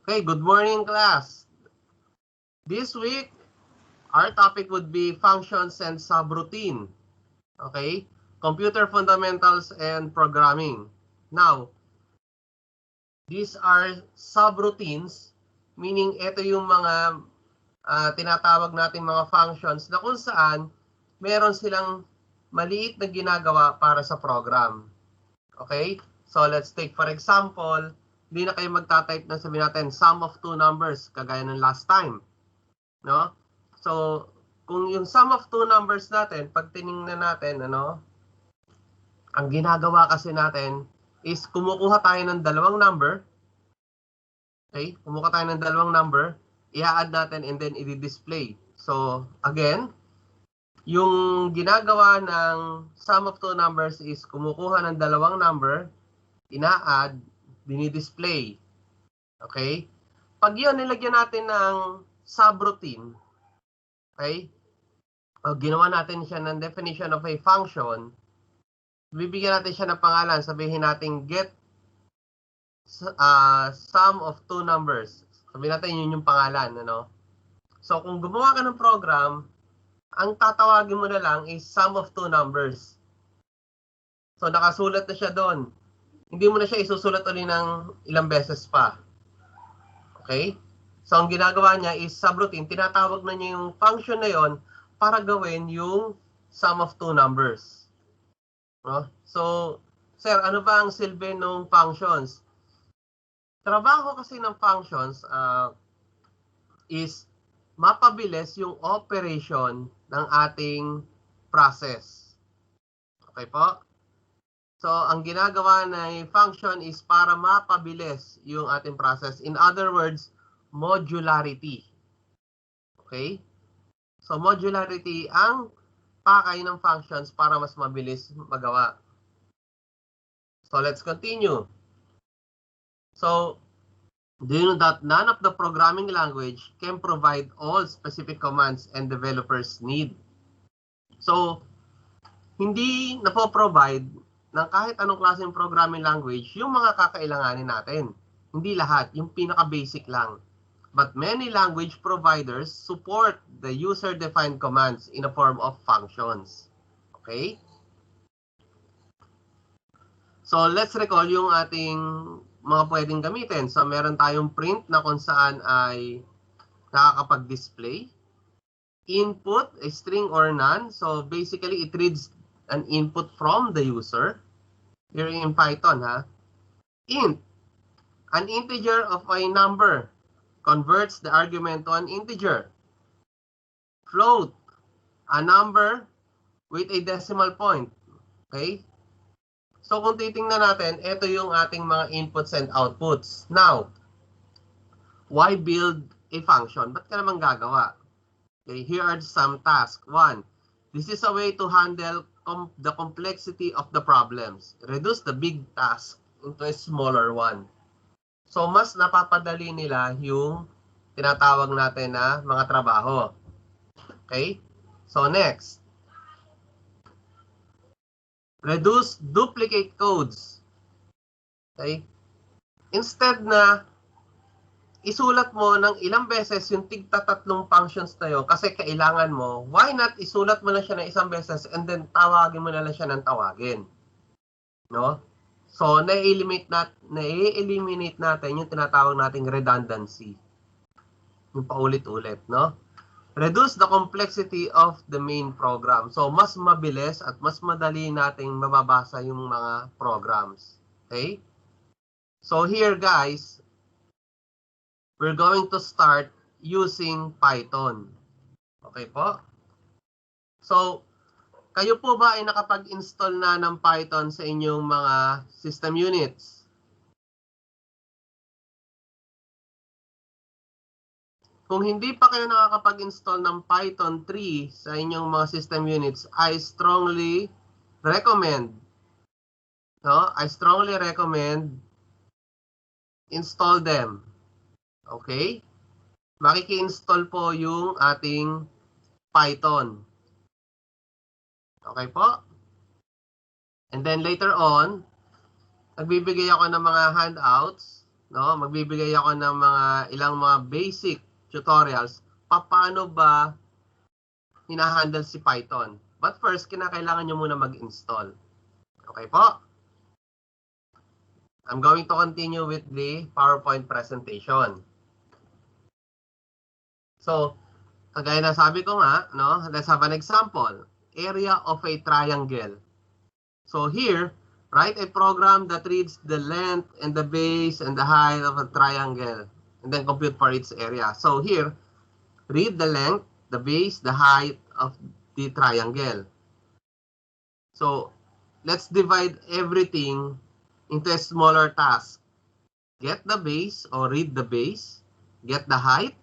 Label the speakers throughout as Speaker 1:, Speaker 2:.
Speaker 1: Okay, good morning, class. This week, our topic would be functions and subroutine. Okay, computer fundamentals and programming. Now, these are subroutines, meaning ito yung mga tinatawag natin mga functions na kung saan meron silang maliit na ginagawa para sa program. Okay? So, let's take for example, hindi na kayo magta-type na sabihin natin sum of two numbers, kagaya ng last time. No? So, kung yung sum of two numbers natin, pag tiningnan natin, ang ginagawa kasi natin is kumukuha tayo ng dalawang number. Okay? Kumukuha tayo ng dalawang number, i-add natin and then i-display. So, again, yung ginagawa ng sum of two numbers is kumukuha ng dalawang number, ina-add, dinidisplay. Okay? Pag yun, nilagyan natin ng subroutine, okay? O ginawa natin siya ng definition of a function, bibigyan natin siya ng pangalan, sabihin natin get sum of two numbers. Sabihin natin yun yung pangalan, So, kung gumawa ka ng program, ang tatawagin mo na lang is sum of two numbers. So, nakasulat na siya doon. Hindi mo na siya isusulat ulit ng ilang beses pa. Okay? So, ang ginagawa niya is subroutine. Tinatawag na niya yung function na yon para gawin yung sum of two numbers. No? So, sir, ano ba ang silbi ng functions? Trabaho kasi ng functions is mapabilis yung operation ng ating process. Okay po? So, ang ginagawa ng function is para mapabilis yung ating process. In other words, modularity. Okay? So, modularity ang pakay ng functions para mas mabilis magawa. So, let's continue. So, do you know that none of the programming language can provide all specific commands and developers need? So, hindi napo-provide ng kahit anong klaseng programming language yung mga kakailanganin natin. Hindi lahat, yung pinaka-basic lang. But many language providers support the user-defined commands in a form of functions. Okay? So, let's recall yung ating mga pwedeng gamitin. So, meron tayong print na kung saan ay nakakapag-display. Input, a string or none. So, basically, it reads an input from the user. Here in Python, int, an integer of a number, converts the argument to an integer. Float, a number with a decimal point. Okay? So, kung titingnan natin, ito yung ating mga inputs and outputs. Now, why build a function? Ba't ka naman gagawa? Okay, here are some tasks. 1. This is a way to handle the complexity of the problems. Reduce the big task into a smaller one. So, mas napapadali nila yung tinatawag natin na mga trabaho. Okay? So, next. Reduce duplicate codes. Okay? Instead na isulat mo ng ilang beses yung tigtatatlong functions na yun kasi kailangan mo, why not isulat mo na siya ng isang beses and then tawagin mo na lang siya ng tawagin. No? So, na-eliminate natin yung tinatawag nating redundancy. Yung paulit-ulit, no? Reduce the complexity of the main program. So, mas mabilis at mas madali nating mababasa yung mga programs. Okay? So, here guys, we're going to start using Python. Okay po? So, kayo po ba ay nakapag-install na ng Python sa inyong mga system units? Kung hindi pa kayo nakakapag-install ng Python 3 sa inyong mga system units, I strongly recommend, install them. Okay? Makiki-install po yung ating Python. Okay po? And then later on, nagbibigay ako ng mga handouts no, magbibigay ako ng ilang mga basic tutorials paano ba hinahandle si Python. But first, kinakailangan nyo muna mag-install. Okay po? I'm going to continue with the PowerPoint presentation. So, kagaya na sabi ko nga, no, let's have an example. Area of a triangle. So here, write a program that reads the length and the base and the height of a triangle and then compute for its area. So here, read the length, the base, the height of the triangle. So let's divide everything into a smaller task. Get the base or read the base, get the height,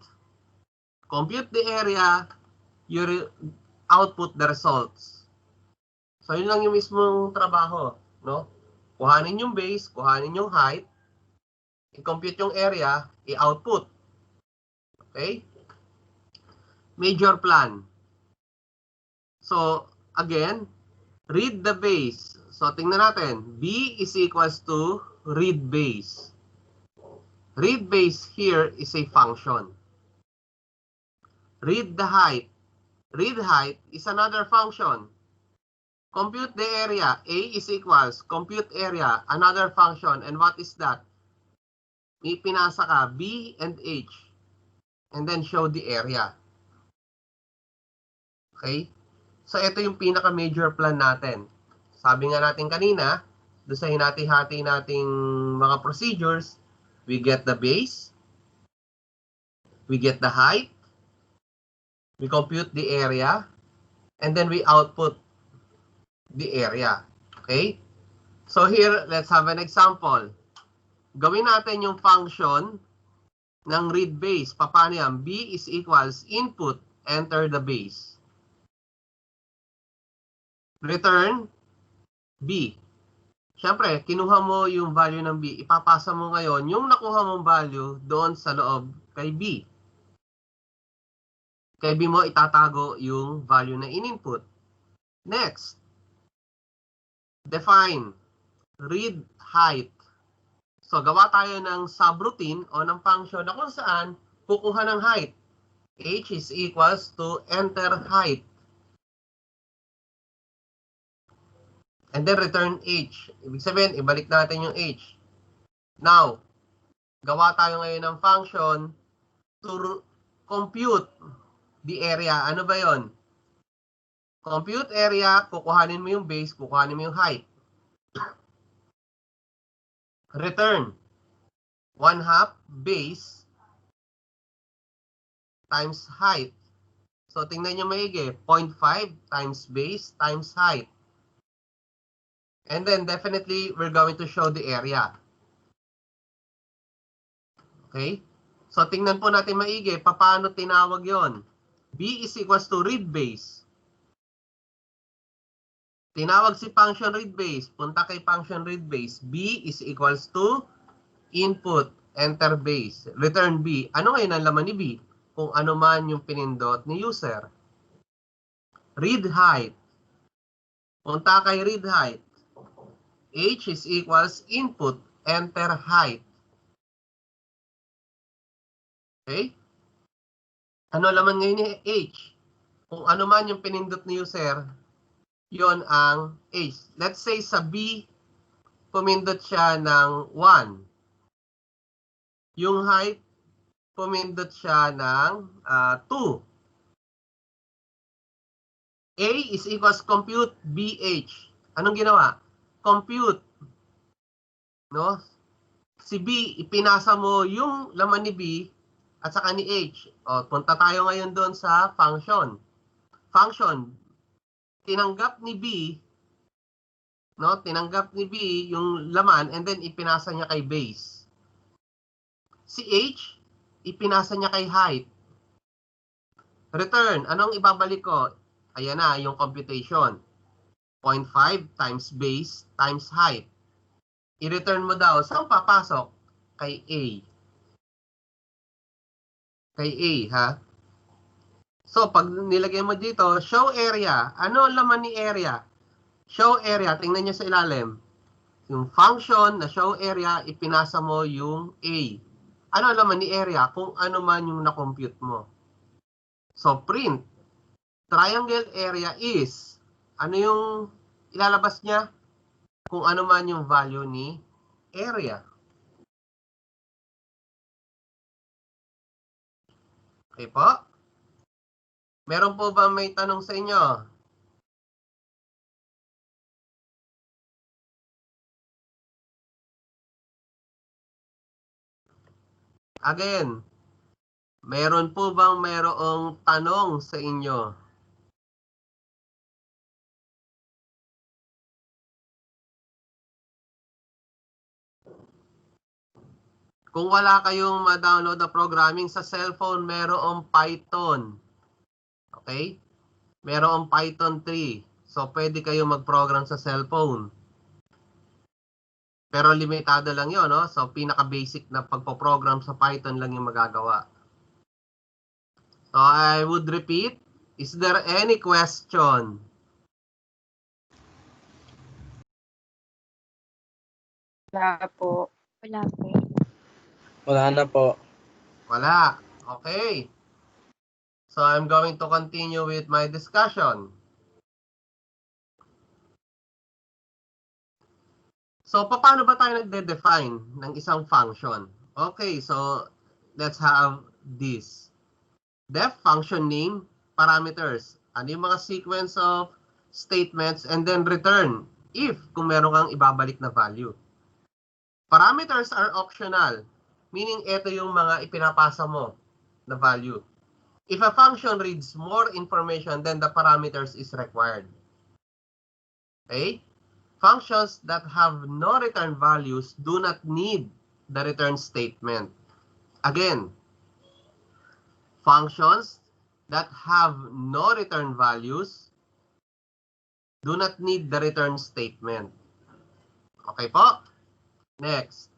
Speaker 1: compute the area, you output the results. So yun lang yung mismong trabaho, no? Kuhanin yung base, kuhanin yung height, i-compute yung area, i-output. Okay? Major plan. So again, read the base. So tingnan natin, B is equals to read base. Read base here is a function. Read the height. Read height is another function. Compute the area. A is equals, compute area, another function. And what is that? May pinasa ka, B and H. And then show the area. Okay? So ito yung pinaka-major plan natin. Sabi nga natin kanina, doon sa hinati-hati nating mga procedures, we get the base, we get the height, we compute the area, and then we output the area. Okay? So here, let's have an example. Gawin natin yung function ng read base. Paano yan? B is equals input, enter the base. Return B. Siyempre, kinuha mo yung value ng B. Ipapasa mo ngayon yung nakuha mong value doon sa loob kay B. Kay B mo itatago yung value na in-input. Next. Define read height. So, gawa tayo ng subroutine o ng function na kung saan kukuha ng height. H is equals to enter height. And then return H. Ibig sabihin, ibalik natin yung H. Now, gawa tayo ngayon ng function to compute the area. Ano ba yon? Compute area, kukuhanin mo yung base, kukuhanin mo yung height. Return 1/2 base times height. So, tingnan nyo maigi. 0.5 times base times height. And then, definitely, we're going to show the area. Okay? So, tingnan po natin maigi. Paano tinawag yon? B is equals to read base. Tinawag si function read base. Punta kay function read base. B is equals to input, enter base. Return B. Ano ngayon ang laman ni B? Kung ano man yung pinindot ni user. Read height. Punta kay read height. H is equals input, enter height. Okay? Ano laman ngayon ni H? Kung ano man yung pinindot ni user, yon ang H. Let's say sa B, pumindot siya ng 1. Yung height, pumindot siya ng 2. A is equals compute BH. Anong ginawa? Compute. No? Si B, ipinasa mo yung laman ni B at saka ni H. O, punta tayo ngayon doon sa function. Function. Tinanggap ni B, no? Tinanggap ni B yung laman and then ipinasa niya kay base. Si H, ipinasa niya kay height. Return, anong ibabalik ko? Ayan na, yung computation. 0.5 times base times height. I-return mo daw, saan papasok? Kay A. Kay A, ha? So, pag nilagay mo dito, show area. Ano ang laman ni area? Show area. Tingnan nyo sa ilalim. yung function na show area, ipinasa mo yung A. Ano naman ni area? Kung ano man yung na-compute mo. So, print. Triangle area is, ano yung ilalabas niya? Kung ano man yung value ni area. Okay po? Meron po ba may tanong sa inyo? Again, meron po bang mayroong tanong sa inyo? Kung wala kayong ma-download na programming sa cellphone, merong Python. Okay? Merong Python 3. So, pwede kayo mag-program sa cellphone. Pero limitado lang yon, no? So, pinaka-basic na pagpo-program sa Python lang yung magagawa. So, I would repeat, is there any question?
Speaker 2: Wala po.
Speaker 3: Wala po.
Speaker 4: Wala na po.
Speaker 1: Wala. Okay. So, I'm going to continue with my discussion. So, paano ba tayo nagde-define ng isang function? Okay, so let's have this. Def function name, parameters. Ano yung mga sequence of statements and then return if kung meron kang ibabalik na value. Parameters are optional, meaning ito yung mga ipinapasa mo na value. If a function reads more information, then the parameters is required. Okay? Functions that have no return values do not need the return statement. Again, functions that have no return values do not need the return statement. Okay po? Next.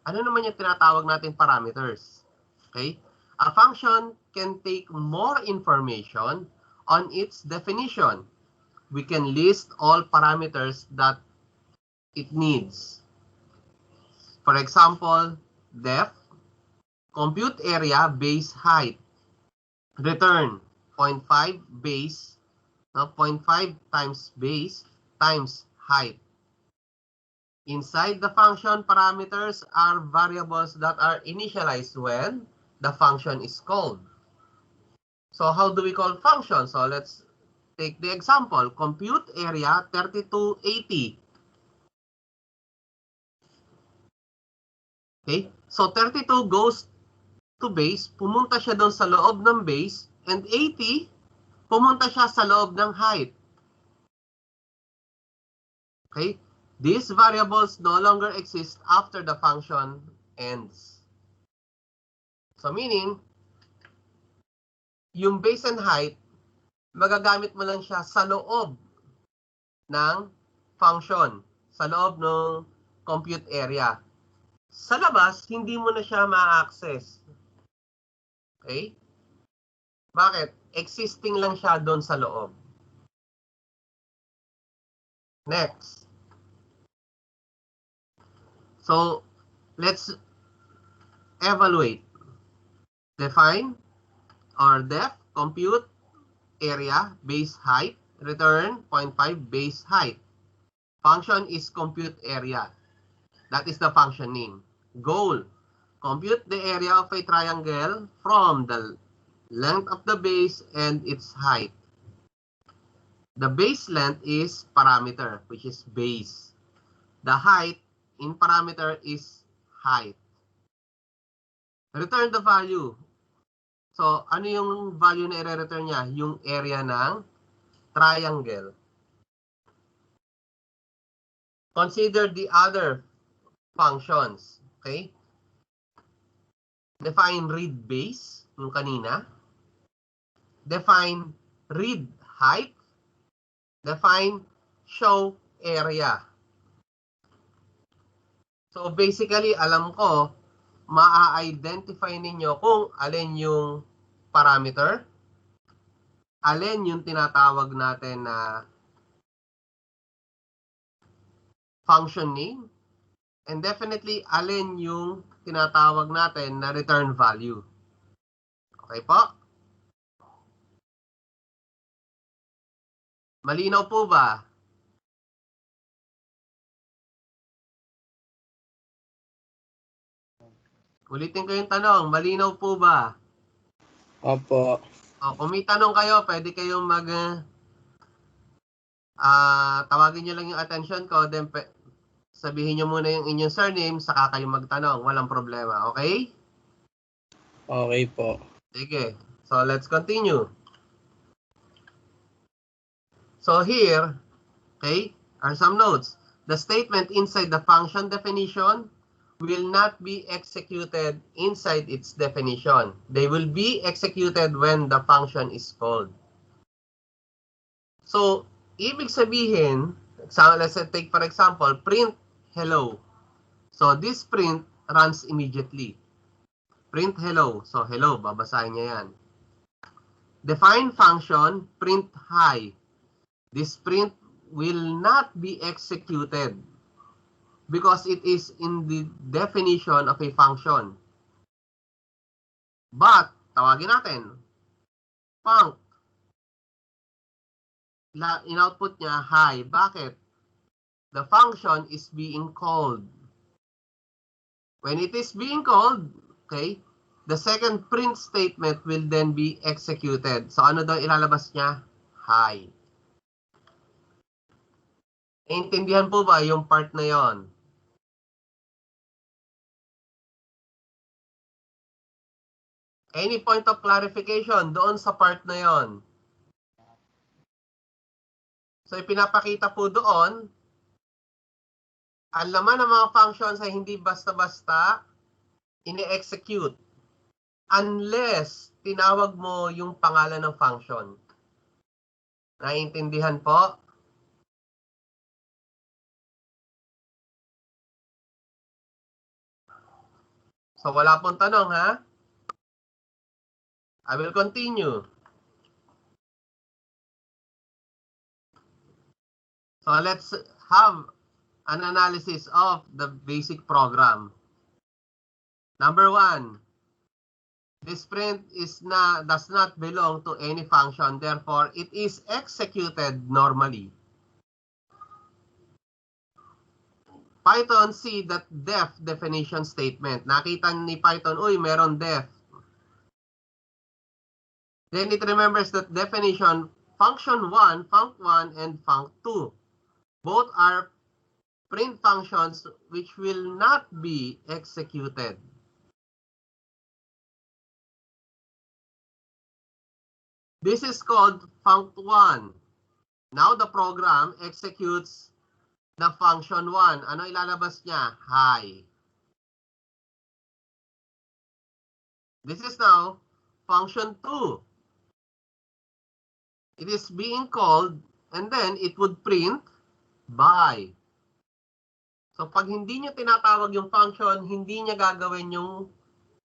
Speaker 1: Ano naman yung tinatawag natin parameters? Okay? A function can take more information on its definition. We can list all parameters that it needs. For example, def, compute area, base height, return, 0.5 base, 0.5 times base times height. Inside the function, parameters are variables that are initialized when the function is called. So how do we call functions? So let's take the example, compute area 3280. Okay? So 32 goes to base, pumunta siya doon sa loob ng base, and 80, pumunta siya sa loob ng height. Okay? These variables no longer exist after the function ends. So meaning, yung base and height, magagamit mo lang siya sa loob ng function, sa loob ng compute area. Sa labas, hindi mo na siya ma-access. Okay? Bakit? Existing lang siya doon sa loob. Next. So, let's evaluate. Define or def, compute area, base height, return 0.5 base height. Function is compute area. That is the function name. Goal, compute the area of a triangle from the length of the base and its height. The base length is parameter, which is base. The height in parameter is height. Return the value. So, ano yung value na i-return niya? Yung area ng triangle. Consider the other functions. Okay? Define read base, yung kanina. Define read height. Define show area. So, basically, alam ko, ma-identify ninyo kung alin yung parameter, alin yung tinatawag natin na function name, and definitely alin yung tinatawag natin na return value. Okay po? Malinaw po ba? Ulitin ko yung tanong, malinaw po ba?
Speaker 4: Opo.
Speaker 1: O, kung may tanong kayo, pwede kayong tawagin nyo lang yung attention ko, then sabihin nyo muna yung inyong surname, saka kayo magtanong. Walang problema, okay?
Speaker 4: Okay po.
Speaker 1: Sige. So, let's continue. So, here, okay, are some notes. The statement inside the function definition will not be executed inside its definition. They will be executed when the function is called. So, ibig sabihin, let's take for example, print hello. So, this print runs immediately. Print hello. So, hello, babasahin niya yan. Define function, print hi. This print will not be executed because it is in the definition of a function. But, tawagin natin, func. In-output niya, hi. Bakit? The function is being called. When it is being called, okay, the second print statement will then be executed. So, ano daw ilalabas niya? Hi. Naintindihan po ba yung part na yon? Any point of clarification doon sa part na yon? So, ipinapakita po doon, ang laman ng mga functions ay hindi basta-basta ini-execute unless tinawag mo yung pangalan ng function. Naiintindihan po? So, wala pong tanong, ha? I will continue. So, let's have an analysis of the basic program. Number 1, this print does not belong to any function, therefore it is executed normally. Python see that def definition statement. Nakita ni Python, uy, meron def. Then it remembers that definition function 1, func1, and func2. Both are print functions which will not be executed. This is called func1. Now the program executes the function 1. Ano ilalabas niya? Hi. This is now function 2. It is being called and then it would print bye. So pag hindi niya tinatawag yung function, hindi niya gagawin yung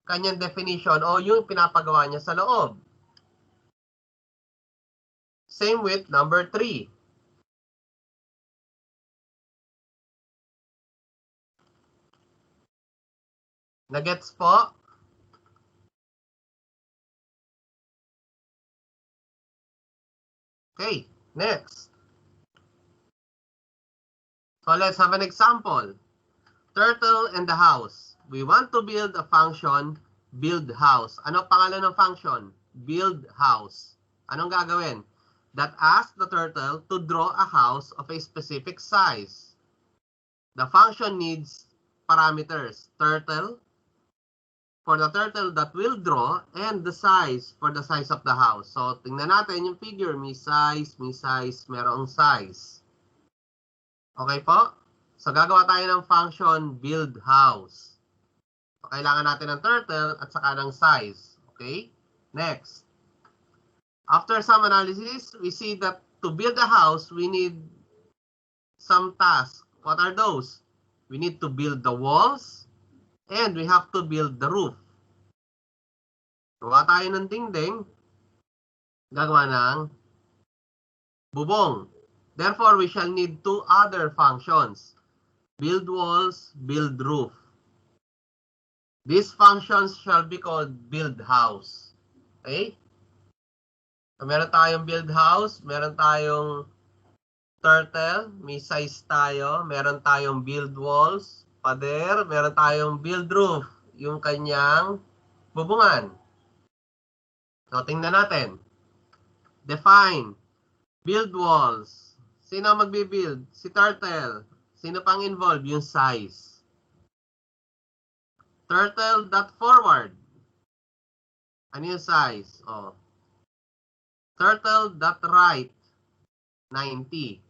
Speaker 1: kanyang definition o yung pinapagawa niya sa loob. Same with number 3. Nagets po? Okay, next. So let's have an example. Turtle and the house. We want to build a function, build house. Ano pangalan ng function? Build house. Anong gagawin? That asks the turtle to draw a house of a specific size. The function needs parameters. Turtle, for the turtle that will draw, and the size for the size of the house. So, tingnan natin yung figure. May size, merong size. Okay po? So, gagawa tayo ng function build house. So, kailangan natin ng turtle at saka ng size. Okay? Next. After some analysis, we see that to build a house, we need some tasks. What are those? We need to build the walls and we have to build the roof. Gawa tayo ng dingding. Gagawa ng bubong. Therefore, we shall need two other functions. build walls, build roof. These functions shall be called build house. Okay? So, meron tayong build house, meron tayong turtle, may size tayo, meron tayong build walls, pader, meron tayong build roof, yung kanyang bubungan. So, tingnan natin. Define. Build walls. Sino magbibuild? Si turtle. Sino pang involved? Yung size. Turtle.forward. Ano yung size? Oh. Turtle.right. 90.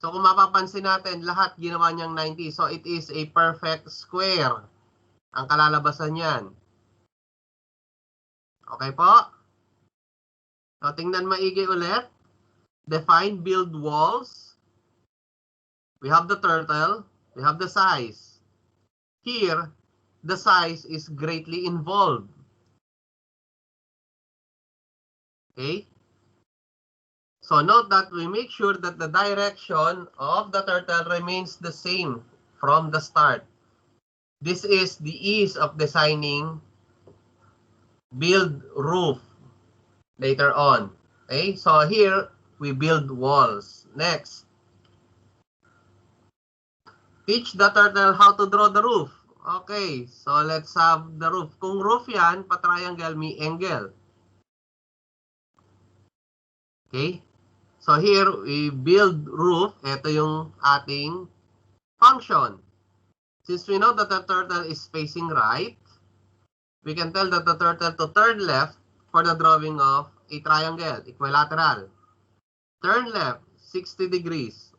Speaker 1: So kung mapapansin natin, lahat ginawa niyang 90. So it is a perfect square. Ang kalalabasan niyan. Okay po? So tingnan maigi ulit. Define build walls. We have the turtle. We have the size. Here, the size is greatly involved. Okay? So note that we make sure that the direction of the turtle remains the same from the start. This is the ease of designing build roof later on. Okay? So here, we build walls. Next. Teach the turtle how to draw the roof. Okay, so let's have the roof. Kung roof yan, pa-triangle, may angle. Okay? So here, we build roof. Ito yung ating function. Since we know that the turtle is facing right, we can tell that the turtle to turn left for the drawing of a triangle, equilateral. Turn left, 60 degrees.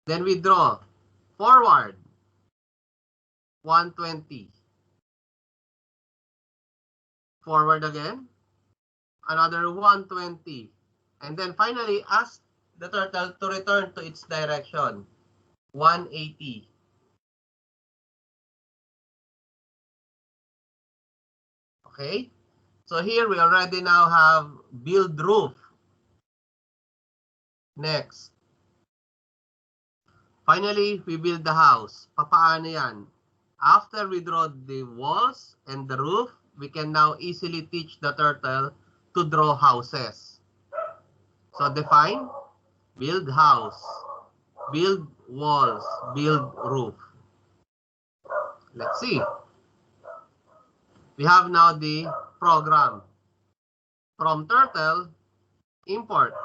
Speaker 1: Then we draw forward, 120. Forward again, another 120. And then finally, ask the turtle to return to its direction, 180. Okay? So here we already now have build roof. Next. Finally, we build the house. Papaano yan? After we draw the walls and the roof, we can now easily teach the turtle to draw houses. So define, build house, build walls, build roof. Let's see. We have now the program. From turtle, import.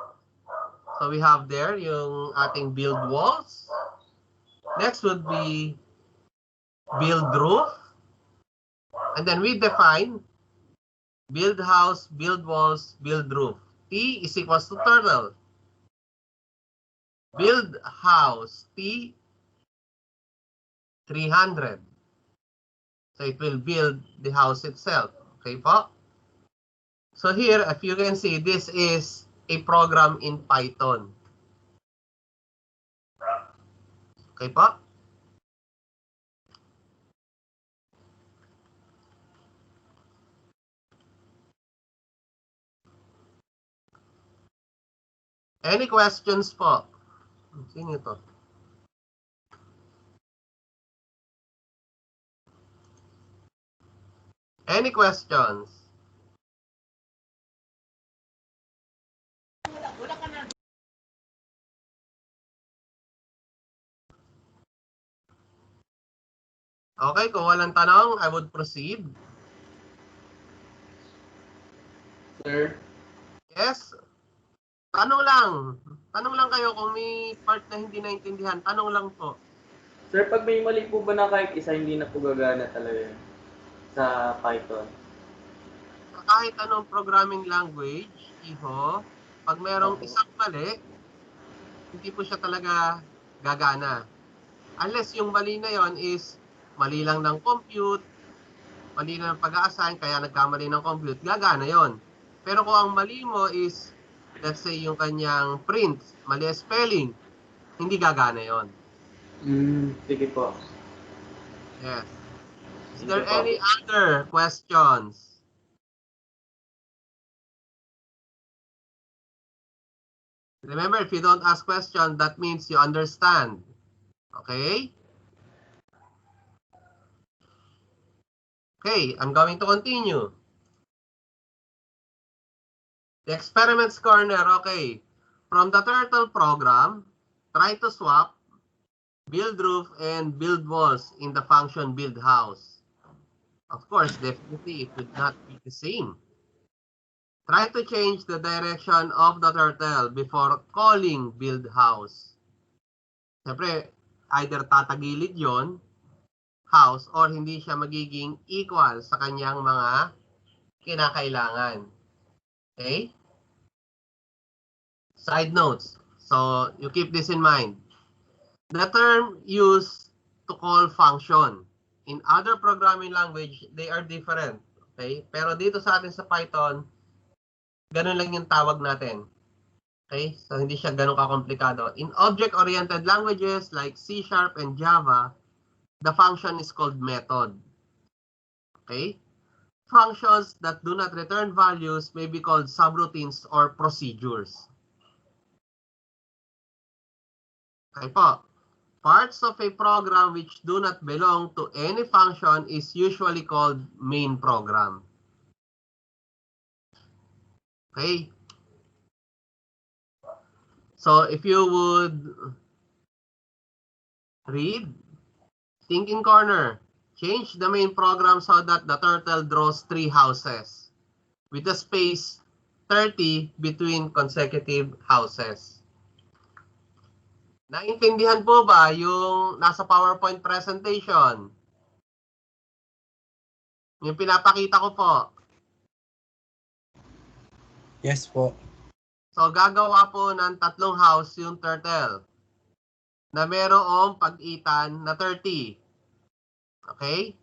Speaker 1: So we have there yung ating build walls. Next would be build roof. And then we define build house, build walls, build roof. T is equals to turtle. Build house, T, 300. So it will build the house itself. Okay po? So here, if you can see, this is a program in Python. Okay po? Any questions po? Sino ito? Any questions? Okay, kung walang tanong, I would proceed.
Speaker 3: Sir?
Speaker 1: Yes? Tanong lang. Tanong lang kayo kung may part na hindi naintindihan. Tanong lang po.
Speaker 3: Sir, pag may mali po ba na kahit isa, hindi na po gagana talaga yun sa Python?
Speaker 1: Kahit anong programming language, iho, pag merong isang mali, hindi po siya talaga gagana. Unless yung mali na yon is mali lang ng compute, mali lang ng pag-a-assign, kaya nagkamali ng compute, gagana yon. Pero kung ang mali mo is, let's say yung kanyang print, mali spelling, hindi gagana yon.
Speaker 3: Sige po.
Speaker 1: Yes. Is there any other questions? Remember, if you don't ask questions, that means you understand. Okay? Okay, I'm going to continue. The experiments corner, okay. From the turtle program, try to swap build roof and build walls in the function build house. Of course, definitely it would not be the same. Try to change the direction of the turtle before calling build house. Siyempre, either tatagilid yon house or hindi siya magiging equal sa kanyang mga kinakailangan. Okay? Side notes. So, you keep this in mind. The term used to call function. In other programming language, they are different. Okay? Pero dito sa atin sa Python, ganun lang yung tawag natin. Okay? So, hindi siya ganun kakomplikado. In object-oriented languages like C# and Java, the function is called method. Okay? Functions that do not return values may be called subroutines or procedures. Okay po. Parts of a program which do not belong to any function is usually called main program. Okay? So if you would read, thinking corner, change the main program so that the turtle draws 3 houses with a space 30 between consecutive houses. Naintindihan po ba yung nasa PowerPoint presentation? Yung pinapakita ko po.
Speaker 4: Yes po.
Speaker 1: So, gagawa po ng 3 house yung turtle na merong pag-itan na 30. Okay?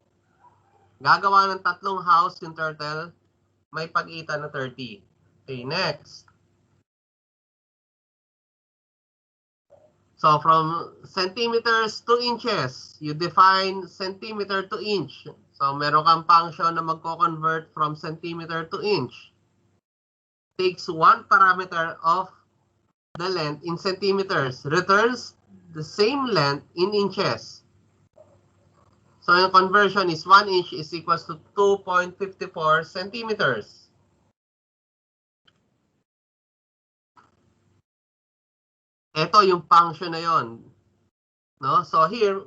Speaker 1: Gagawa ng 3 house yung turtle, may pag-itan na 30. Okay, next. So, from centimeters to inches, you define centimeter to inch. So, meron kang function na magko-convert from centimeter to inch. Takes one parameter of the length in centimeters, returns the same length in inches. So, yung conversion is 1 inch is equals to 2.54 centimeters. Ito yung function na yon. No? So, here,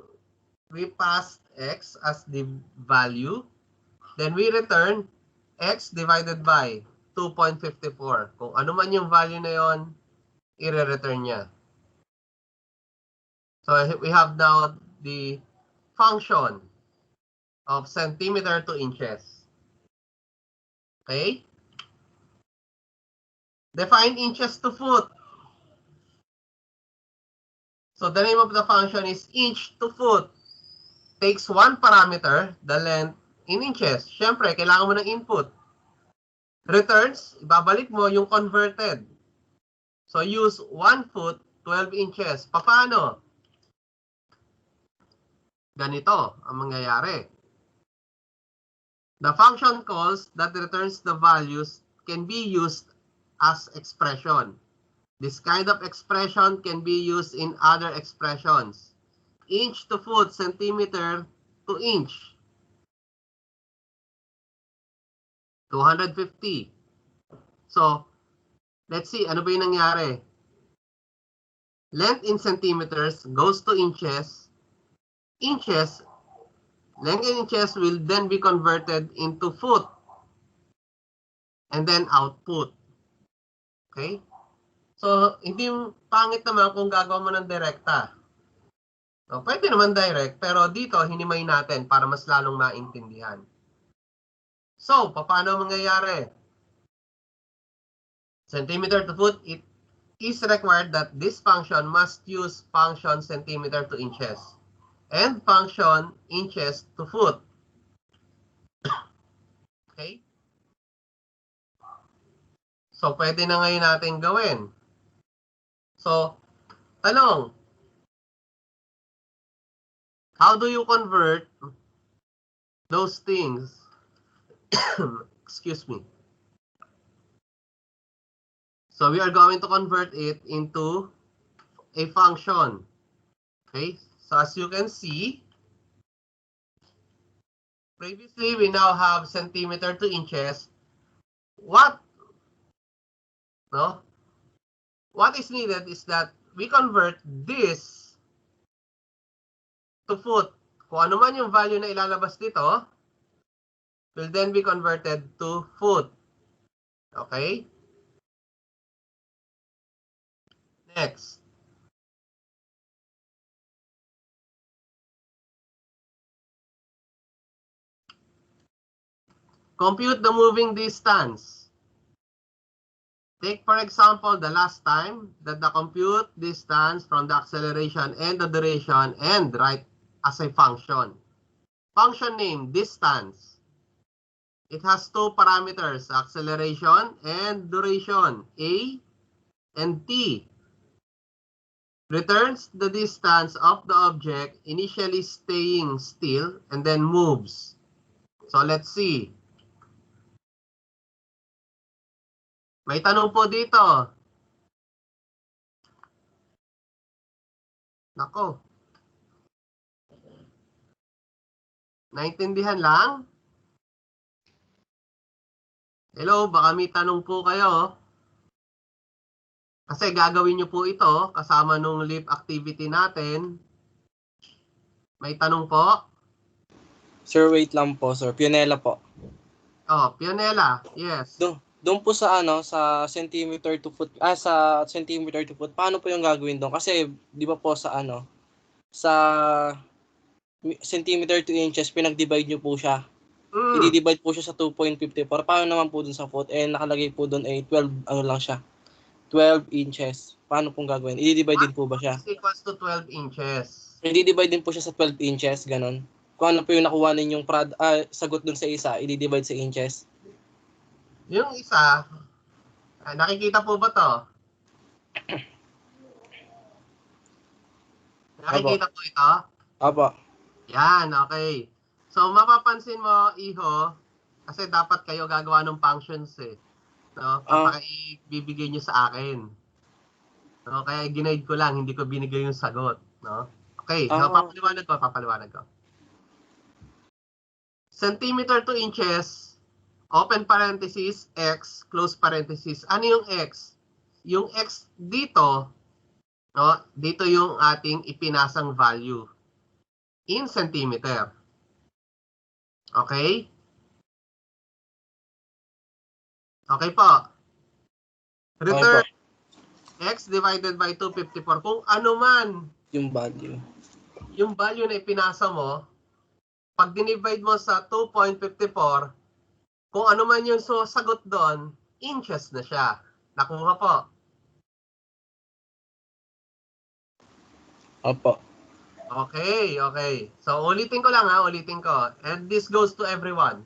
Speaker 1: we pass x as the value. Then, we return x divided by 2.54. Kung ano man yung value na yon, i-return niya. So, we have now the function of centimeter to inches. Okay? Define inches to foot. So, the name of the function is inch to foot. Takes one parameter, the length in inches. Siyempre, kailangan mo ng input. Returns, ibabalik mo yung converted. So, use 1 foot, 12 inches. Paano? Ganito ang mangyayari. The function calls that returns the values can be used as expression. This kind of expression can be used in other expressions. Inch to foot, centimeter to inch. 250. So, let's see, ano ba yung nangyari? Length in centimeters goes to inches. Inches, length in inches will then be converted into foot. And then output. Okay? So, hindi pangit naman kung gagawa mo ng direkta. No, pwede naman direct, pero dito hinimay natin para mas lalong maintindihan. So, paano mangyayari? Centimeter to foot, it is required that this function must use function centimeter to inches and function inches to foot. Okay? So, pwede na ngayon natin gawin. So, tanong, how do you convert those things? Excuse me. So we are going to convert it into a function. Okay, so as you can see, previously we now have centimeter to inches. What is needed is that we convert this to foot. Kung ano man yung value na ilalabas dito, will then be converted to foot. Okay? Next. Compute the moving distance. Take, for example, the last time that the compute distance from the acceleration and the duration and write as a function. Function name, distance. It has two parameters, acceleration and duration, A and T. Returns the distance of the object initially staying still and then moves. So let's see. May tanong po dito. Nako. Naintindihan lang? Hello, baka may tanong po kayo. Kasi gagawin nyo po ito kasama nung leap activity natin. May tanong po?
Speaker 4: Sir, wait lang po, sir. Pionela po.
Speaker 1: Oh, Pionela. Yes.
Speaker 4: Doon po sa sa centimeter to foot, sa centimeter to foot, paano po yung gagawin doon? Kasi di ba po sa sa centimeter to inches, pinag-divide nyo po siya. I-divide po siya sa 2.54. Paano naman po dun sa foot? Nakalagay po dun 12, lang siya. 12 inches. Paano pong gagawin? I-divide din po ba siya?
Speaker 1: Is equals to 12 inches.
Speaker 4: I-divide din po siya sa 12 inches, ganon. Kung ano po yung nakuha ninyong sagot dun sa isa, i-divide sa inches.
Speaker 1: Yung isa, nakikita po ba to? Nakikita po ito?
Speaker 4: Apo.
Speaker 1: Yan, okay. So, mapapansin mo, Iho, kasi dapat kayo gagawa ng functions eh. No? Ibibigay nyo sa akin. No? Kaya ginaid ko lang, hindi ko binigay yung sagot. No? Okay, so papaliwanag ko. Centimeter to inches, open parenthesis, x, close parenthesis. Ano yung x? Yung x dito, dito yung ating ipinasang value in centimeter. Okay? Okay po. Return x divided by 254. Kung ano man
Speaker 4: yung value
Speaker 1: na ipinasa mo, pag dinivide mo sa 2.54, kung ano man yung sagot doon, inches na siya. Nakuha po.
Speaker 4: Opo.
Speaker 1: Okay. So, ulitin ko lang ulitin ko. And this goes to everyone.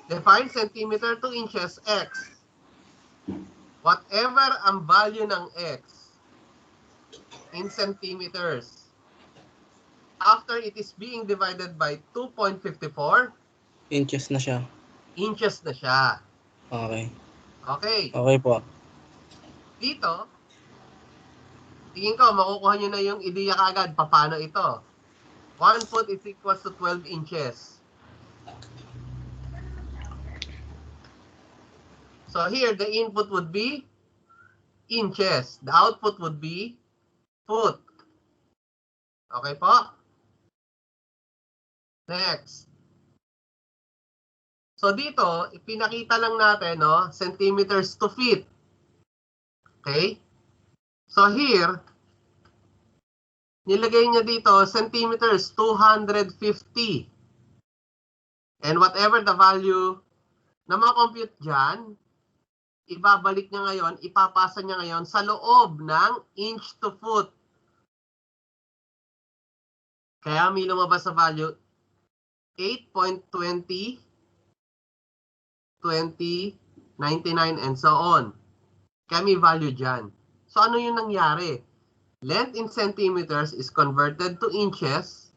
Speaker 1: Define centimeter to inches x. Whatever ang value ng x in centimeters, after it is being divided by 2.54,
Speaker 4: inches na siya.
Speaker 1: Inches na siya.
Speaker 4: Okay.
Speaker 1: Okay
Speaker 4: po.
Speaker 1: Dito, tingin ko, makukuha nyo na yung ideya kaagad. Paano ito? 1 foot is equals to 12 inches. So here, the input would be inches. The output would be foot. Okay po? Next. So dito, ipinakita lang natin, centimeters to feet. Okay? So here, nilagay niya dito, centimeters, 250. And whatever the value na ma-compute dyan, ibabalik niya ngayon, ipapasa niya ngayon sa loob ng inch to foot. Kaya may lumabas sa value 8.20, 20, 99, and so on. Kaya may value dyan. So ano yung nangyari? Length in centimeters is converted to inches.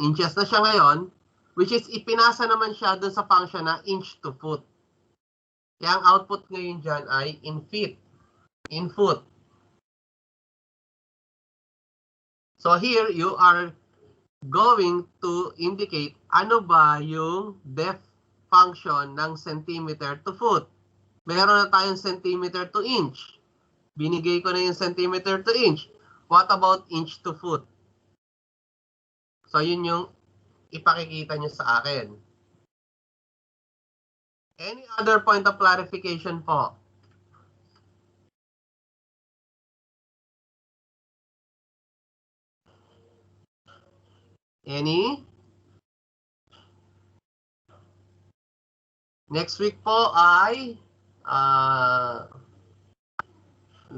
Speaker 1: Inches na siya ngayon, which is ipinasa naman siya dun sa function na inch to foot. Kaya ang output ngayon dyan ay in feet. input. So here, you are going to indicate ano ba yung def function ng centimeter to foot. Meron na tayong centimeter to inch. Binigay ko na yung centimeter to inch. What about inch to foot? So yun yung ipakikita nyo sa akin. Any other point of clarification po? Any? Next week po ay 1, 2,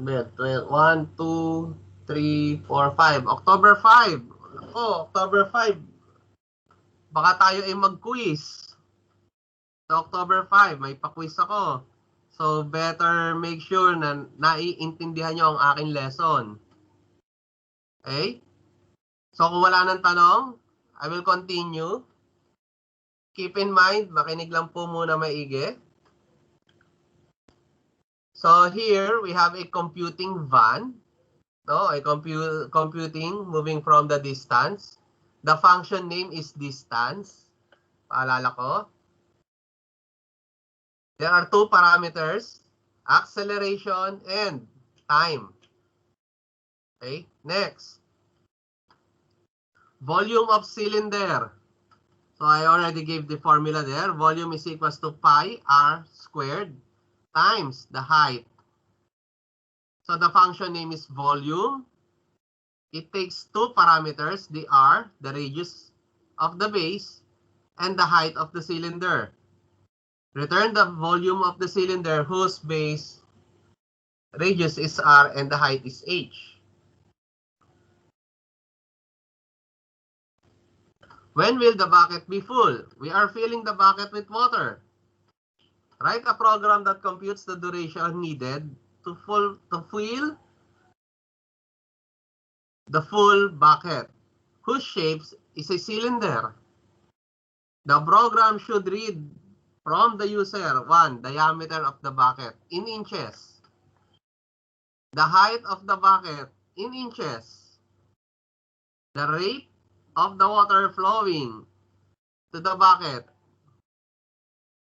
Speaker 1: 3, 4, 5. October 5. Ako, October 5. Baka tayo ay mag-quiz. Sa October 5, may pa-quiz ako. So, better make sure na naiintindihan nyo ang aking lesson. Okay? So, kung wala nang tanong, I will continue. Keep in mind, makinig lang po muna maigi. So, here, we have a computing van. No, a computing moving from the distance. The function name is distance. Paalala ko. There are two parameters, acceleration and time. Okay, next. Volume of cylinder. So I already gave the formula there. Volume is equals to pi r squared times the height. So the function name is volume. It takes two parameters, the r, the radius of the base, and the height of the cylinder. Return the volume of the cylinder whose base radius is r and the height is h. When will the bucket be full? We are filling the bucket with water. Write a program that computes the duration needed to fill the full bucket, whose shape is a cylinder. The program should read from the user, 1, diameter of the bucket in inches. The height of the bucket in inches. The rate of the water flowing to the bucket,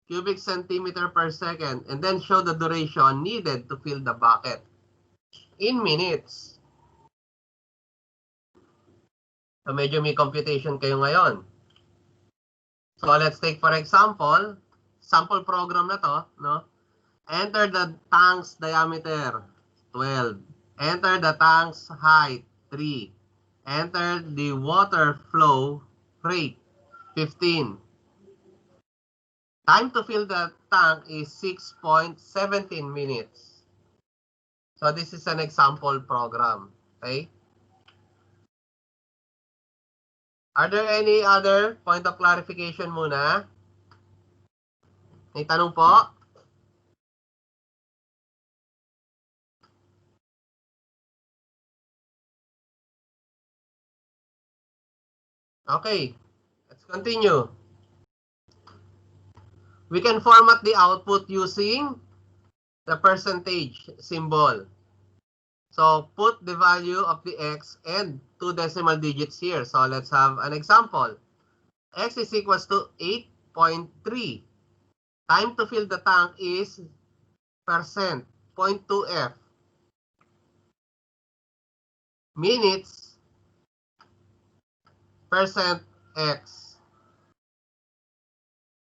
Speaker 1: cubic centimeter per second, and then show the duration needed to fill the bucket in minutes. So medyo may computation kayo ngayon. So let's take for example, sample program na to, no? Enter the tank's diameter, 12. Enter the tank's height, 3. Enter the water flow rate, 15. Time to fill the tank is 6.17 minutes. So this is an example program. Okay? Are there any other point of clarification muna? May tanong po? Okay, let's continue. We can format the output using the percentage symbol. So put the value of the x and 2 decimal digits here. So let's have an example. X is equals to 8.3. Time to fill the tank is percent, 0.2f. Minutes, percent x.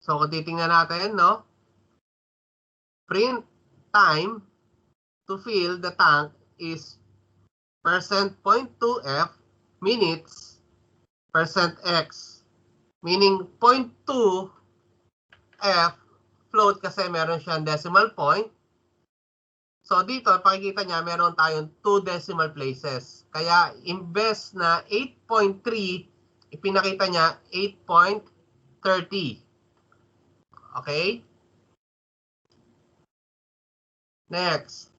Speaker 1: So kung titingnan natin, no? Print time to fill the tank is percent 0.2f minutes percent x. Meaning 0.2f float kasi meron siyang decimal point. So dito, pakikita niya, meron tayong 2 decimal places. Kaya imbes na 8.3, ipinakita niya 8.30. Okay? Next.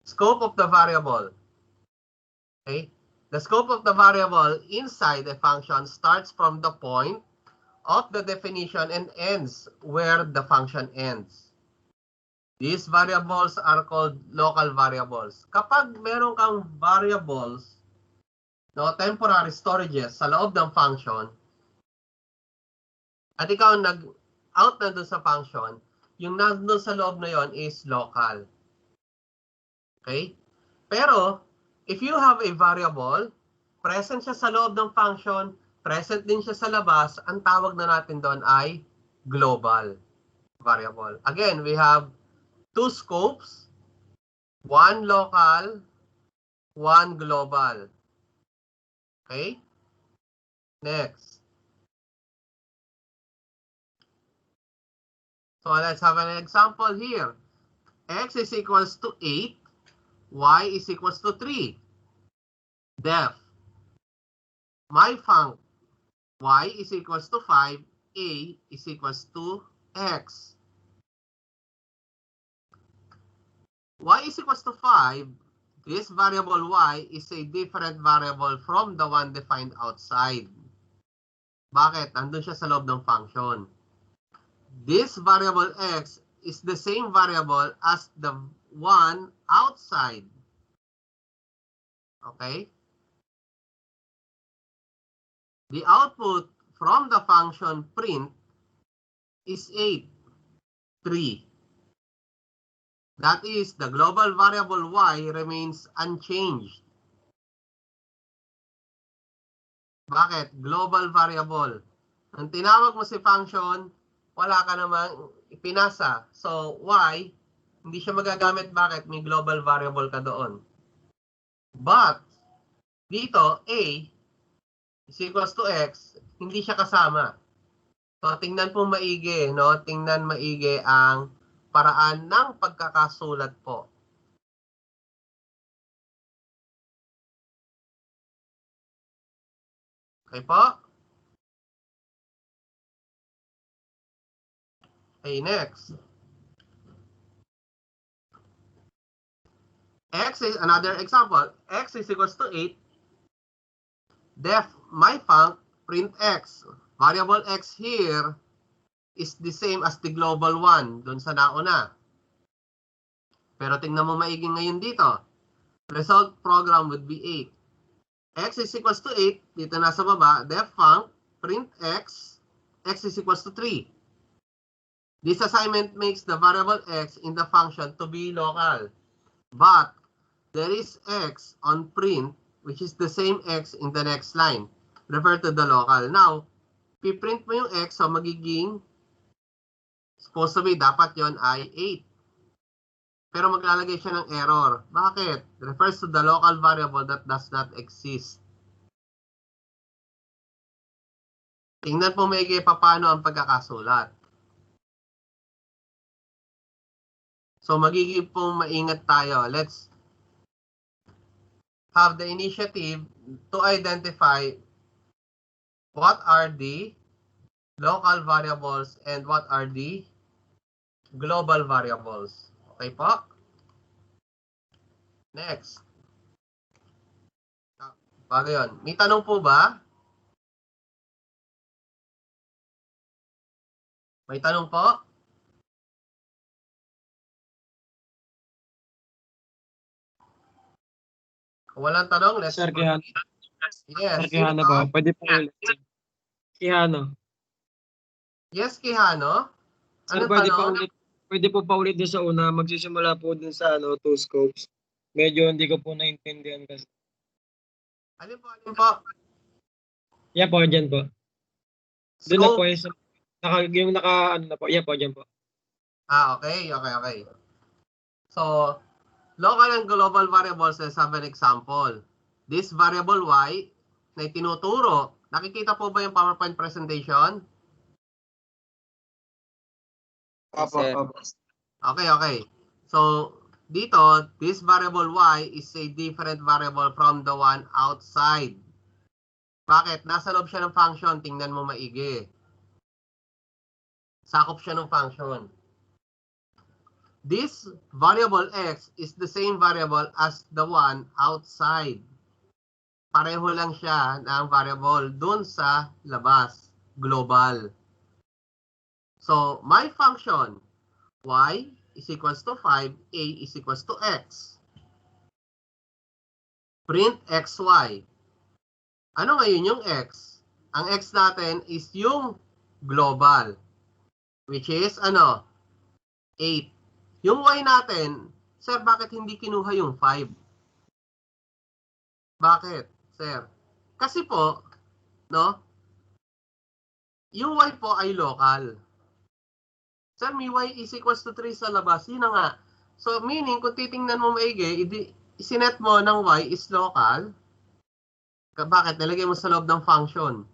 Speaker 1: Scope of the variable. Okay? The scope of the variable inside the function starts from the point of the definition and ends where the function ends. These variables are called local variables. Kapag meron kang variables, no, temporary storages sa loob ng function, at ikaw nag-out na doon sa function, yung nandun sa loob na yon is local. Okay? Pero, if you have a variable, present siya sa loob ng function, present din siya sa labas, ang tawag na natin doon ay global variable. Again, we have two scopes, one local, one global. Okay? Next. So let's have an example here. X is equals to 8, y is equals to 3. Def. My func, y is equals to 5, a is equals to x. Y is equals to 5, this variable y is a different variable from the one defined outside. Bakit? Nandun siya sa loob ng function. This variable x is the same variable as the one outside. Okay? The output from the function print is 8, 3. That is, the global variable y remains unchanged. Bakit? Global variable. Ang tinawag mo si function, wala ka namang ipinasa. So, y, hindi siya magagamit. Bakit? May global variable ka doon. But, dito, a is equals to x, hindi siya kasama. So, tingnan po maigi, no? Tingnan maigi ang paraan ng pagkakasulat po. Okay po? Okay, next. X is another example. X is equals to 8. Def my func print x. Variable x here is the same as the global one dun sa nauna. Pero tingnan mo maigi ngayon dito. Result program would be 8. X is equals to 8. Dito na sa baba. Def func print x. X is equals to 3. This assignment makes the variable x in the function to be local. But there is x on print, which is the same x in the next line. Refer to the local. Now, piprint mo yung x, so magiging, supposed to be, dapat yon ay 8. Pero maglalagay siya ng error. Bakit? Refers to the local variable that does not exist. Tingnan po maigi paano ang pagkakasulat. So, magiging pong maingat tayo. Let's have the initiative to identify what are the local variables and what are the global variables. Okay po? Next. Bago yun. May tanong po ba? May tanong po? Kung walang tanong, let's
Speaker 5: Sir Quijano.
Speaker 1: Yes.
Speaker 5: Sir Quijano ba? Pwede po ulit. Quijano.
Speaker 1: Yes, Quijano.
Speaker 5: Sir,
Speaker 1: Anong
Speaker 5: pwede
Speaker 1: tanong?
Speaker 5: pa ulit. Pwede po pa ulit din sa una. Magsisimula po din sa two scopes. Medyo hindi ko po naintindihan kasi.
Speaker 1: Alin po?
Speaker 5: Yeah po, dyan po. Doon na po
Speaker 1: Scope.
Speaker 5: yung naka, ano na po. Yeah po, dyan po.
Speaker 1: Okay. So, local and global variables, let's have an example. This variable y na tinuturo, nakikita po ba yung PowerPoint presentation?
Speaker 5: Opo.
Speaker 1: Okay. So, dito, this variable y is a different variable from the one outside. Bakit? Nasa loob siya ng function, tingnan mo maigi. Sakop siya ng function. This variable x is the same variable as the one outside. Pareho lang siya ng variable dun sa labas, global. So, my function, y is equals to 5, A is equals to X. Print XY. Ano ngayon yung X? Ang X natin is yung global, which is ano? 8. Yung Y natin, sir, bakit hindi kinuha yung 5? Bakit, sir? Kasi po, no? Yung Y po ay local. Sir, may Y is equals to 3 sa labas. Yun na nga. So, meaning, kung titingnan mo maigi, isinet mo ng Y is local. Bakit? Nalagay mo sa loob ng function.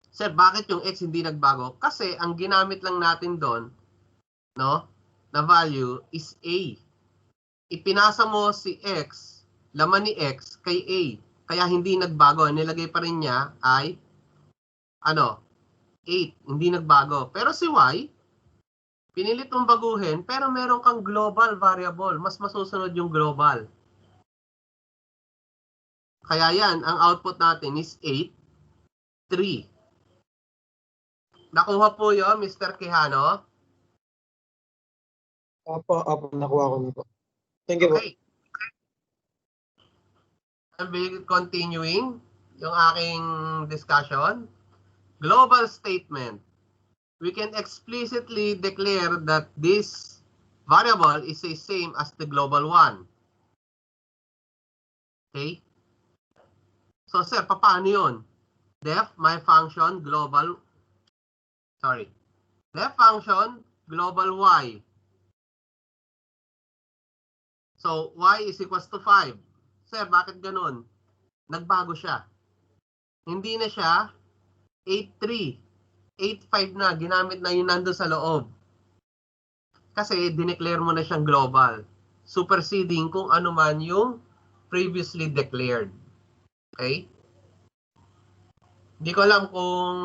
Speaker 1: Sir, bakit yung X hindi nagbago? Kasi, ang ginamit lang natin doon, no, na value is A. Ipinasa mo si X, laman ni X, kay A. Kaya hindi nagbago. Nilagay pa rin niya ay, ano, 8. Hindi nagbago. Pero si Y, pinilit mong baguhin, pero meron kang global variable. Mas masusunod yung global. Kaya yan, ang output natin is 8, 3. Nakuha po yun, Mr. Quijano?
Speaker 5: Opo, nakuha ko nito. Thank you po.
Speaker 1: Okay. I'll be continuing yung aking discussion. Global statement. We can explicitly declare that this variable is the same as the global one. Okay? So, sir, paano yun? Def, my function, global, def function, global y. So, y is equals to 5. Sir, bakit ganun? Nagbago siya. Hindi na siya 8.3. 8.5 na. Ginamit na yun nandun sa loob. Kasi, dineclare mo na siyang global. Superseding kung ano man yung previously declared. Okay? Hindi ko alam kung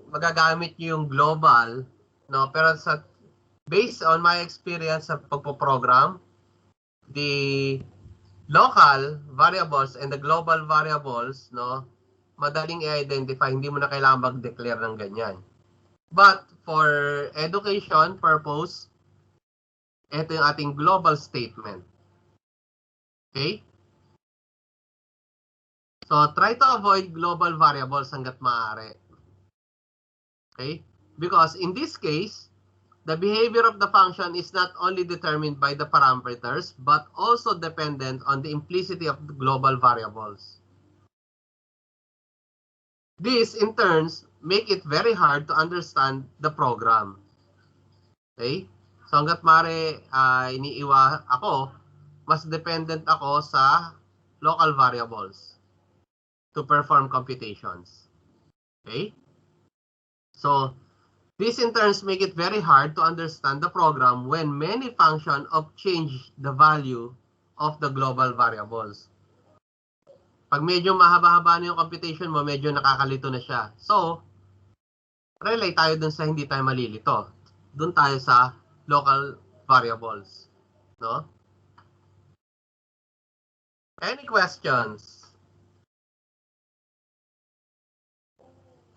Speaker 1: magagamit niyo yung global, no? Pero based on my experience sa pagpo-program, the local variables and the global variables, no, madaling i-identify, hindi mo na kailangan mag-declare ng ganyan. But for education purpose, ito yung ating global statement. Okay? So, try to avoid global variables hanggat maaari. Okay? Because in this case, the behavior of the function is not only determined by the parameters, but also dependent on the implicity of the global variables. This, in turn, make it very hard to understand the program. Okay? So, hanggat maaari ako, mas dependent ako sa local variables to perform computations. Okay? So, this in turn make it very hard to understand the program when many functions change the value of the global variables. Pag medyo mahaba-haba na yung computation mo, medyo nakakalito na siya. So, relay tayo dun sa hindi tayo malilito. Dun tayo sa local variables. No? Any questions?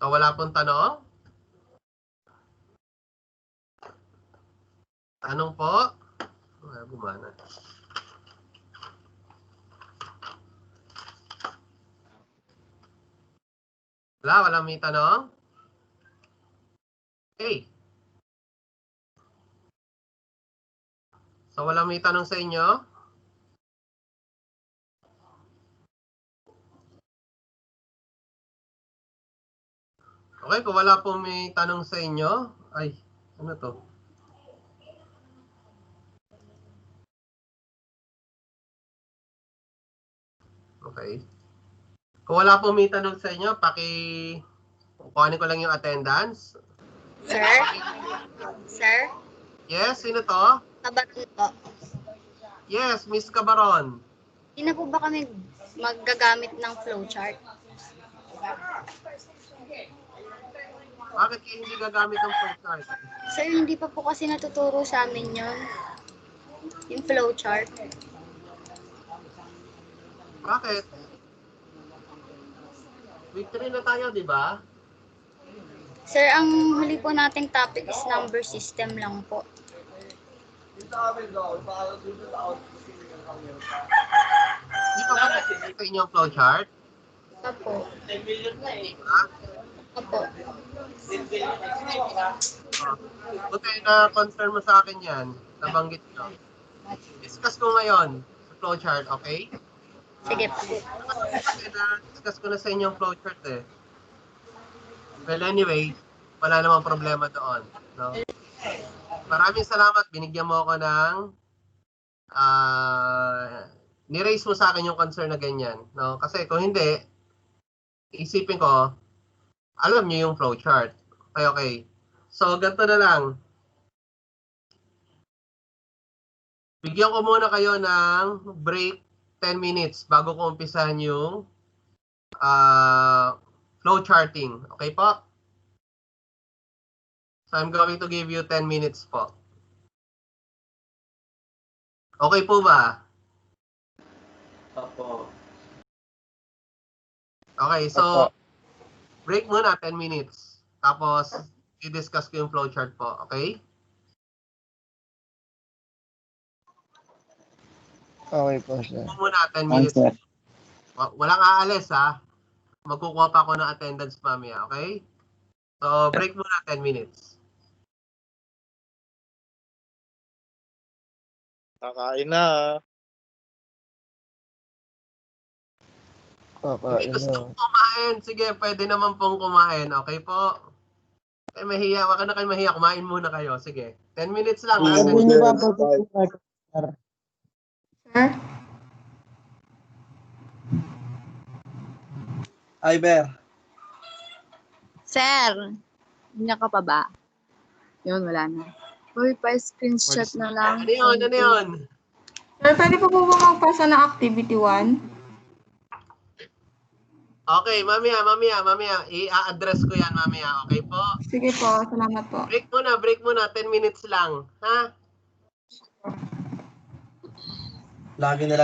Speaker 1: So, wala pong tanong? Tanong po? Gumana. Walang may tanong? Okay. So, walang may tanong sa inyo? Okay, kung wala po may tanong sa inyo, ay, ano to? Okay. Kung wala po may tanong sa inyo, kukuhanin ko lang yung attendance.
Speaker 6: Sir? Sir?
Speaker 1: Yes, sino to?
Speaker 6: Kabaron po.
Speaker 1: Yes, Miss Cabaron.
Speaker 6: Hindi na po ba kami maggagamit ng flowchart?
Speaker 1: Bakit kayo hindi gagamit ng flowchart?
Speaker 6: Sir, hindi pa po kasi natuturo sa amin yun. Yung flowchart.
Speaker 1: Bakit? Week 3 na tayo, di ba?
Speaker 6: Sir, ang huli po nating topic is number system lang po.
Speaker 1: Di pa ba nakikita sa inyong flowchart?
Speaker 6: Opo. Opo.
Speaker 1: Buti na-confirm mo sa akin yan. Nabanggit nyo. Discuss ko ngayon sa flowchart, okay?
Speaker 6: Sige po.
Speaker 1: Kasi na-discuss ko na sa inyong flowchart eh. Well, anyway, wala namang problema doon. No? Maraming salamat. Binigyan mo ako ng ni-raise mo sa akin yung concern na ganyan. No? Kasi kung hindi, isipin ko, alam niyo yung flowchart. Okay. So, ganito na lang. Bigyan ko muna kayo ng break 10 minutes bago ko umpisahan yung flowcharting. Okay po? So, I'm going to give you 10 minutes po. Okay po ba?
Speaker 3: Opo.
Speaker 1: Okay, so break muna 10 minutes. Tapos, i-discuss ko yung flowchart po. Okay?
Speaker 5: Okay po, sir.
Speaker 1: Break muna 10 minutes. Walang aalis ha. Magkukuha pa ako ng attendance mamaya. Okay? So, break muna 10 minutes.
Speaker 7: Kakain na.
Speaker 1: May gusto kumain. Sige, pwede naman pong kumain. Okay po? Mahiya. Wag na kayo mahiya. Kumain muna kayo. Sige. 10 minutes lang. Ha?
Speaker 5: Hindi niyo ba po, sir?
Speaker 2: Sir?
Speaker 4: Iber.
Speaker 2: Sir! Hindi ka pa ba? Yun, wala na. Uy, pa-screenshot na lang.
Speaker 1: Ano yun? Ano yun?
Speaker 8: Sir, pwede po ba magpasa ng activity 1?
Speaker 1: Okay, mamaya. I-address ko yan mamaya. Okay po?
Speaker 8: Sige po, salamat po.
Speaker 1: Break muna. 10 minutes lang. Ha?
Speaker 4: Lagi na lang